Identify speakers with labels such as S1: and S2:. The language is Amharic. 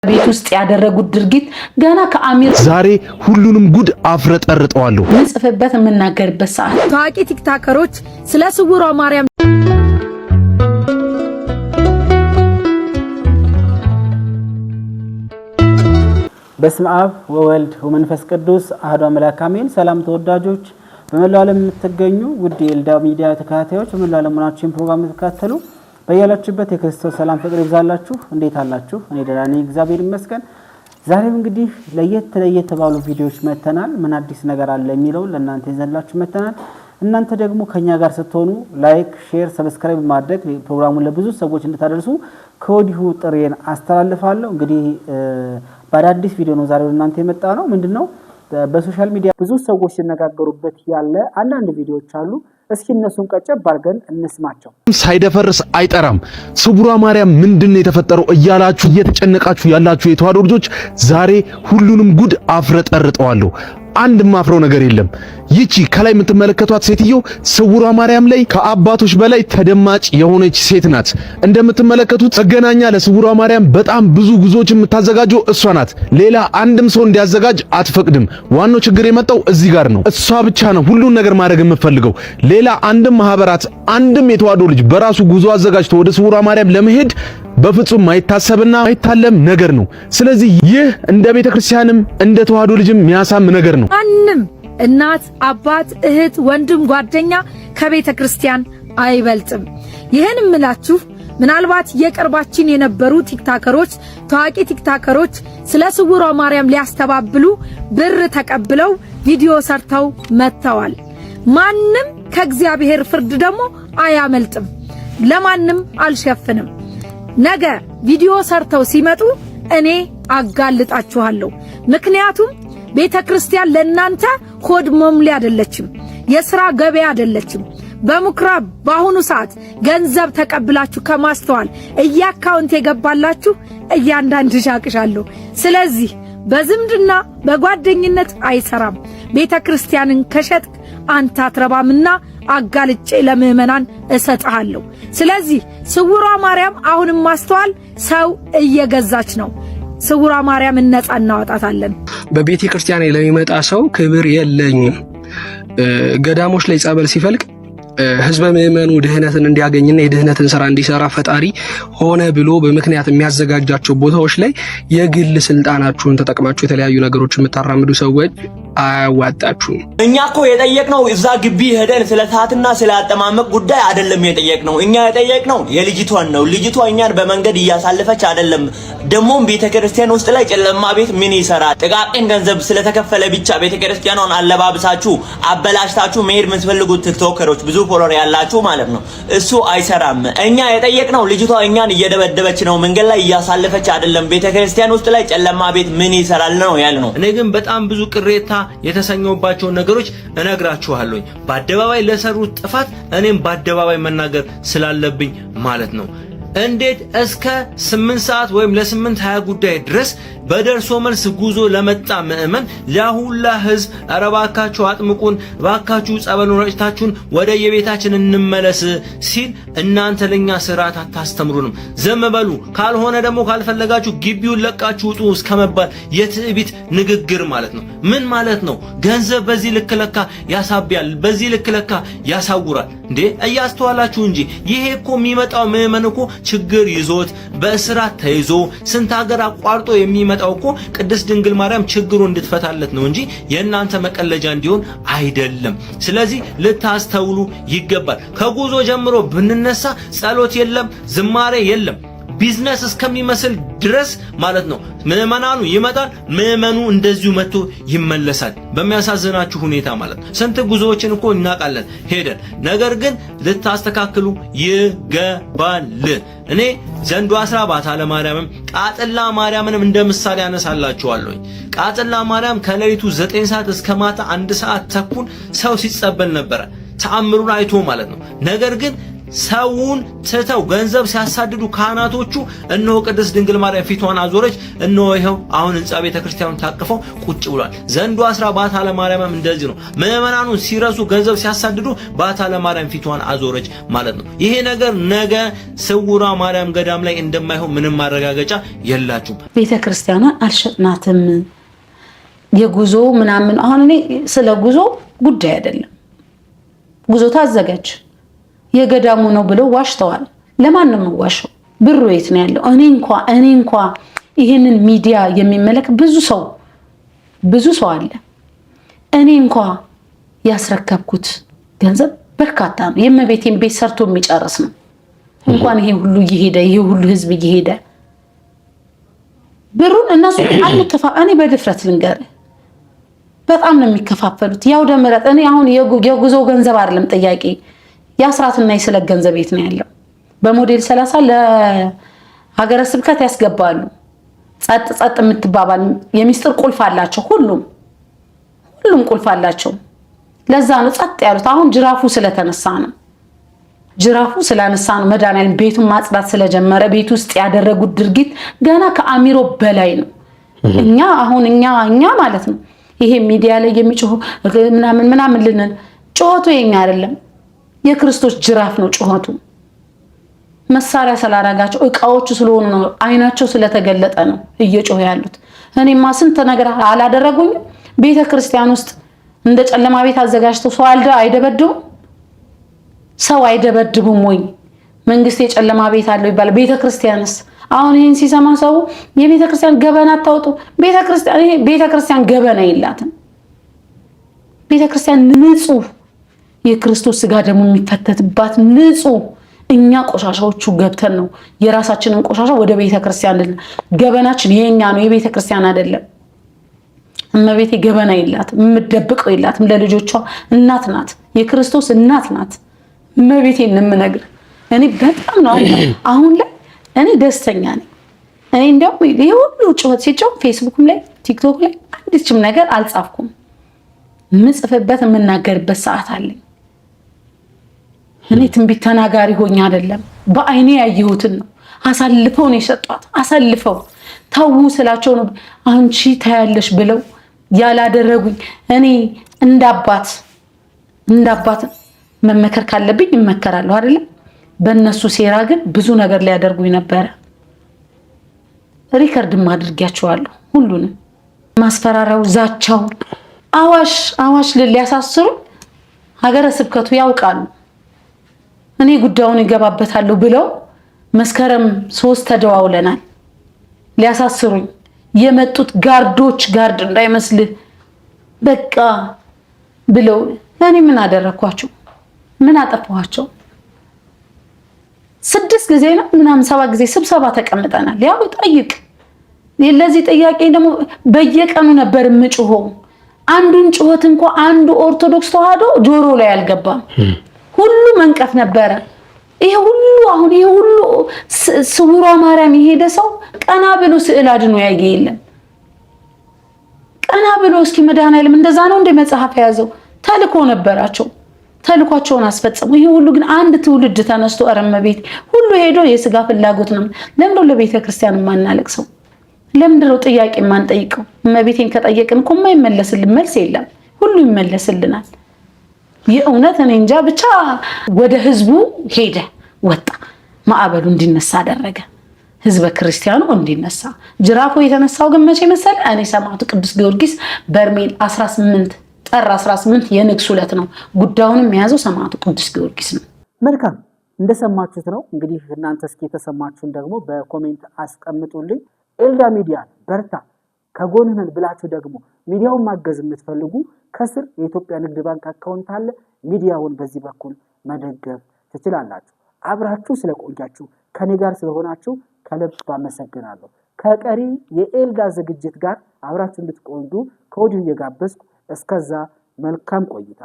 S1: ቤት ውስጥ ያደረጉት ድርጊት ገና ከአሚር
S2: ዛሬ ሁሉንም ጉድ አፍረጠርጠዋለሁ።
S1: ምንጽፍበት የምናገርበት ሰዓት
S3: ታዋቂ ቲክቶከሮች ስለ ስውሯ ማርያም
S4: በስመ አብ ወወልድ ወመንፈስ ቅዱስ አሐዱ አምላክ አሜን። ሰላም ተወዳጆች በመላው ዓለም የምትገኙ ውድ የኤልዳ ሚዲያ ተከታታዮች በመላው ዓለም ሆናችሁ ፕሮግራም ተከታተሉ በያላችሁበት የክርስቶስ ሰላም ፍቅር ይብዛላችሁ። እንዴት አላችሁ? እኔ ደህና ነኝ እግዚአብሔር ይመስገን። ዛሬም እንግዲህ ለየት ባሉ ቪዲዮዎች መተናል። ምን አዲስ ነገር አለ የሚለው ለእናንተ ይዘንላችሁ መተናል። እናንተ ደግሞ ከኛ ጋር ስትሆኑ ላይክ፣ ሼር፣ ሰብስክራይብ ማድረግ ፕሮግራሙን ለብዙ ሰዎች እንድታደርሱ ከወዲሁ ጥሬን አስተላልፋለሁ። እንግዲህ በአዲስ ቪዲዮ ነው ዛሬ እናንተ የመጣ ነው። ምንድነው በሶሻል ሚዲያ ብዙ ሰዎች ሲነጋገሩበት ያለ አንዳንድ ቪዲዮዎች አሉ። እስኪ እነሱን ቀጨብ አድርገን እንስማቸው።
S2: ሳይደፈርስ አይጠራም ስውሯ ማርያም ምንድነው የተፈጠረው እያላችሁ እየተጨነቃችሁ ያላችሁ የተዋሕዶ ልጆች ዛሬ ሁሉንም ጉድ አፍረጠርጠዋለሁ። አንድ ማፍረው ነገር የለም። ይቺ ከላይ የምትመለከቷት ሴትዮ ስውሯ ማርያም ላይ ከአባቶች በላይ ተደማጭ የሆነች ሴት ናት። እንደምትመለከቱት መገናኛ ለስውሯ ማርያም በጣም ብዙ ጉዞዎች የምታዘጋጀው እሷ ናት። ሌላ አንድም ሰው እንዲያዘጋጅ አትፈቅድም። ዋናው ችግር የመጣው እዚህ ጋር ነው። እሷ ብቻ ነው ሁሉን ነገር ማድረግ የምትፈልገው። ሌላ አንድም ማህበራት አንድም የተዋሕዶ ልጅ በራሱ ጉዞ አዘጋጅቶ ወደ ስውሯ ማርያም ለመሄድ በፍጹም ማይታሰብና ማይታለም ነገር ነው። ስለዚህ ይህ እንደ ቤተክርስቲያንም እንደ ተዋሕዶ ልጅም የሚያሳም ነገር ነው።
S3: ማንም እናት፣ አባት፣ እህት፣ ወንድም፣ ጓደኛ ከቤተክርስቲያን አይበልጥም። ይሄን እምላችሁ ምናልባት የቅርባችን የነበሩ ቲክቶከሮች፣ ታዋቂ ቲክቶከሮች ስለ ስውሯ ማርያም ሊያስተባብሉ ብር ተቀብለው ቪዲዮ ሰርተው መተዋል። ማንም ከእግዚአብሔር ፍርድ ደግሞ አያመልጥም። ለማንም አልሸፍንም። ነገ ቪዲዮ ሰርተው ሲመጡ እኔ አጋልጣችኋለሁ። ምክንያቱም ቤተክርስቲያን ለእናንተ ሆድ መሙሊያ አይደለችም፣ የሥራ ገበያ አይደለችም። በምኩራብ በአሁኑ ሰዓት ገንዘብ ተቀብላችሁ ከማስተዋል እያካውንት የገባላችሁ እያንዳንድ ሻቅሻለሁ። ስለዚህ በዝምድና በጓደኝነት አይሰራም። ቤተክርስቲያንን ከሸጥክ አንተ አትረባምና አጋልጬ ለምእመናን እሰጥሃለሁ። ስለዚህ ስውሯ ማርያም አሁንም ማስተዋል ሰው እየገዛች ነው። ስውሯ ማርያም ነፃ እናወጣታለን።
S5: በቤተ ክርስቲያን ለሚመጣ ሰው ክብር የለኝም። ገዳሞች ላይ ጸበል ሲፈልቅ ህዝበ ምእመኑ ድህነትን እንዲያገኝና የድህነትን ሥራ እንዲሰራ ፈጣሪ ሆነ ብሎ በምክንያት የሚያዘጋጃቸው ቦታዎች ላይ የግል ስልጣናችሁን ተጠቅማችሁ የተለያዩ ነገሮች የምታራምዱ ሰዎች አያዋጣችሁም።
S6: እኛ እኮ የጠየቅነው እዛ ግቢ ሄደን ስለ ሰዓትና ስለ አጠማመቅ ጉዳይ አይደለም የጠየቅነው። እኛ የጠየቅነው የልጅቷን ነው። ልጅቷ እኛን በመንገድ እያሳለፈች አይደለም። ደሞም ቤተክርስቲያን ውስጥ ላይ ጨለማ ቤት ምን ይሰራል? ጥቃቅን ገንዘብ ስለተከፈለ ብቻ ቤተክርስቲያኗን አለባብሳችሁ አበላሽታችሁ መሄድ የምትፈልጉት ቲክቶከሮች ብዙ ፎሎወር ያላችሁ ማለት ነው። እሱ አይሰራም። እኛ የጠየቅነው ልጅቷ እኛን እየደበደበች ነው፣ መንገድ ላይ እያሳለፈች አይደለም። ቤተክርስቲያን ውስጥ ላይ ጨለማ ቤት ምን ይሰራል ነው ያልነው።
S7: እኔ ግን በጣም ብዙ ቅሬታ የተሰኘውባቸው ነገሮች እነግራችኋለሁ። በአደባባይ ለሰሩት ጥፋት እኔም በአደባባይ መናገር ስላለብኝ ማለት ነው። እንዴት እስከ 8 ሰዓት ወይም ለ8:20 ጉዳይ ድረስ በደርሶ መልስ ጉዞ ለመጣ ምእመን ለሁላ ህዝብ አረባካችሁ አጥምቁን ባካችሁ ጸበሉን ረጭታችሁን ወደ የቤታችን እንመለስ ሲል እናንተ ለኛ ስርዓት አታስተምሩንም። ዘም በሉ፣ ካልሆነ ደግሞ ካልፈለጋችሁ ግቢውን ለቃችሁ ውጡ እስከመባል የትዕቢት ንግግር ማለት ነው። ምን ማለት ነው? ገንዘብ በዚህ ልክ ለካ ያሳብያል፣ በዚህ ልክ ለካ ያሳውራል እንዴ? እያስተዋላችሁ እንጂ ይሄ እኮ የሚመጣው ምእመን እኮ ችግር ይዞት በእስራት ተይዞ ስንት ሀገር አቋርጦ የሚመጣው እኮ ቅድስት ድንግል ማርያም ችግሩ እንድትፈታለት ነው እንጂ የእናንተ መቀለጃ እንዲሆን አይደለም። ስለዚህ ልታስተውሉ ይገባል። ከጉዞ ጀምሮ ብንነሳ ጸሎት የለም፣ ዝማሬ የለም፣ ቢዝነስ እስከሚመስል ድረስ ማለት ነው። ምእመናኑ ይመጣል፣ ምእመኑ እንደዚሁ መጥቶ ይመለሳል። በሚያሳዝናችሁ ሁኔታ ማለት ነው። ስንት ጉዞዎችን እኮ እናውቃለን ሄደን። ነገር ግን ልታስተካክሉ ይገባል። እኔ ዘንዶ 10 ባታለ ማርያምም ቃጥላ ማርያምንም እንደ ምሳሌ ያነሳላችኋለሁ። ቃጥላ ማርያም ከሌሊቱ 9 ሰዓት እስከ ማታ 1 ሰዓት ተኩል ሰው ሲጸበል ነበር፣ ተአምሩን አይቶ ማለት ነው። ነገር ግን ሰውን ትተው ገንዘብ ሲያሳድዱ ካህናቶቹ እነሆ ቅድስት ድንግል ማርያም ፊቷን አዞረች። እነሆ ይሄው አሁን ህንጻ ቤተክርስቲያኑን ታቅፈው ቁጭ ብሏል። ዘንዶ አስራ ባታ ለማርያምም እንደዚህ ነው። ምዕመናኑን ሲረሱ ገንዘብ ሲያሳድዱ ባታ ለማርያም ፊቷን አዞረች ማለት ነው። ይሄ ነገር ነገ ስውሯ ማርያም ገዳም ላይ እንደማይሆን ምንም ማረጋገጫ የላችሁም።
S1: ቤተክርስቲያኗን አልሸጥናትም። የጉዞ ምናምን አሁን እኔ ስለ ጉዞ ጉዳይ አይደለም። ጉዞ ታዘጋጅ የገዳሙ ነው ብለው ዋሽተዋል። ለማንም ነው ዋሽው? ብሩ የት ነው ያለው? እኔ እንኳ ይሄንን ሚዲያ የሚመለክ ብዙ ሰው አለ። እኔ እንኳ ያስረከብኩት ገንዘብ በርካታ ነው። የእመቤቴን ቤት ሰርቶ የሚጨርስ ነው። እንኳን ይሄ ሁሉ ህዝብ እየሄደ ብሩን እነሱ እኔ በድፍረት ልንገርህ በጣም ነው የሚከፋፈሉት። ያው ደምረት እኔ አሁን የጉዞ ገንዘብ አይደለም ጥያቄ፣ የአስራትና የስለት ገንዘብ የት ነው ያለው? በሞዴል 30 ለሀገረ ስብከት ያስገባሉ። ጸጥ የምትባባል የሚስጥር ቁልፍ አላቸው። ሁሉም ቁልፍ አላቸው። ለዛ ነው ጸጥ ያሉት። አሁን ጅራፉ ስለተነሳ ነው። ጅራፉ ስላነሳ ነው መድኃኒዓለም ቤቱን ማጽዳት ስለጀመረ ቤት ውስጥ ያደረጉት ድርጊት ገና ከአሚሮ በላይ ነው። እኛ ማለት ነው ይሄ ሚዲያ ላይ የሚጮሁ ምናምን ልንን ጮኸቱ የኛ አይደለም፣ የክርስቶስ ጅራፍ ነው ጮኸቱ። መሳሪያ ስላረጋቸው እቃዎቹ ስለሆኑ ነው፣ አይናቸው ስለተገለጠ ነው እየጮሁ ያሉት። እኔማ ስንት ነገር አላደረጉኝም። ቤተ ክርስቲያን ውስጥ እንደ ጨለማ ቤት አዘጋጅተው ሰው አይደበድቡም ወይ? መንግስት የጨለማ ቤት አለው ይባላል። ቤተ ክርስቲያንስ አሁን ይሄን ሲሰማ ሰው የቤተ ክርስቲያን ገበና አታውጡ። ቤተ ክርስቲያን ገበና የላትም። ቤተ ክርስቲያን ንጹህ የክርስቶስ ስጋ ደግሞ የሚፈተትባት ንጹህ፣ እኛ ቆሻሻዎቹ ገብተን ነው የራሳችንን ቆሻሻ ወደ ቤተ ክርስቲያን ገበናችን የኛ ነው፣ የቤተ ክርስቲያን አይደለም። እመቤቴ ገበና የላትም፣ የምትደብቀው የላትም። ለልጆቿ እናት ናት፣ የክርስቶስ እናት ናት። እመቤቴን እንምነግር እኔ በጣም ነው አሁን ላይ እኔ ደስተኛ ነኝ። እኔ እንደውም ይሄ ሁሉ ጩኸት ሲጮህ ፌስቡክም ላይ ቲክቶክ ላይ አንዲችም ነገር አልጻፍኩም። ምጽፍበት የምናገርበት ሰዓት አለኝ። እኔ ትንቢት ተናጋሪ ሆኜ አይደለም፣ በአይኔ ያየሁትን ነው። አሳልፈው ነው የሰጧት። አሳልፈው ተው ስላቸው ነው አንቺ ታያለሽ ብለው ያላደረጉኝ። እኔ እንዳባት መመከር ካለብኝ እመከራለሁ አይደለም። በእነሱ ሴራ ግን ብዙ ነገር ሊያደርጉኝ ነበረ። ሪከርድም አድርጊያቸዋለሁ ሁሉንም። ማስፈራሪያው፣ ዛቻው፣ አዋሽ ሊያሳስሩ ሀገረ ስብከቱ ያውቃሉ። እኔ ጉዳዩን ይገባበታለሁ ብለው መስከረም 3 ተደዋውለናል። ሊያሳስሩኝ የመጡት ጋርድ እንዳይመስልህ በቃ ብለው እኔ ምን አደረኳቸው? ምን አጠፋኋቸው? 6 ጊዜ ነው ምናምን 7 ጊዜ ስብሰባ ተቀምጠናል። ያው ጠይቅ። ለዚህ ጥያቄ ደግሞ በየቀኑ ነበር የምጮኸው። አንዱን ጩኸት እንኳን አንዱ ኦርቶዶክስ ተዋህዶ ጆሮ ላይ አልገባም። ሁሉ መንቀፍ ነበረ። ይሄ ሁሉ ስውሯ ማርያም የሄደ ሰው ቀና ብሎ ስዕል አድኖ ያየ የለም። ቀና ብሎ እስኪ መድኃኒዓለም እንደዛ ነው እንደ መጽሐፍ የያዘው ተልኮ ነበራቸው። ተልኳቸውን አስፈጸሙ። ይሄ ሁሉ ግን አንድ ትውልድ ተነስቶ እመቤቴ ሁሉ ሄዶ የስጋ ፍላጎት ነው። ለምንድነው ለቤተ ክርስቲያን የማናለቅሰው? ለምንድነው ጥያቄ የማንጠይቀው? እመቤቴን ከጠየቅን እኮ የማይመለስልን መልስ የለም። ሁሉ ይመለስልናል። የእውነት እኔ እንጃ ብቻ ወደ ህዝቡ ሄደ ወጣ። ማዕበሉ እንዲነሳ አደረገ። ህዝበ ክርስቲያኑ እንዲነሳ። ጅራፎ የተነሳው ግን መቼ መሰለ? እኔ ሰማዕቱ ቅዱስ ጊዮርጊስ በርሜል 18 ጥር 18 የንግስ ዕለት ነው። ጉዳዩንም የያዘው ሰማዕቱ ቅዱስ ጊዮርጊስ ነው።
S4: መልካም እንደሰማችሁት ነው። እንግዲህ እናንተ እስኪ የተሰማችሁን ደግሞ በኮሜንት አስቀምጡልኝ። ኤልዳ ሚዲያ በርታ ከጎንህ ነን ብላችሁ ደግሞ ሚዲያውን ማገዝ የምትፈልጉ ከስር የኢትዮጵያ ንግድ ባንክ አካውንት አለ። ሚዲያውን በዚህ በኩል መደገፍ ትችላላችሁ። አብራችሁ ስለቆያችሁ ከኔ ጋር ስለሆናችሁ ከልብ አመሰግናለሁ። ከቀሪ የኤልዳ ዝግጅት ጋር አብራችሁ እንድትቆዩ ከወዲሁ እየጋበዝኩ እስከዛ መልካም ቆይታ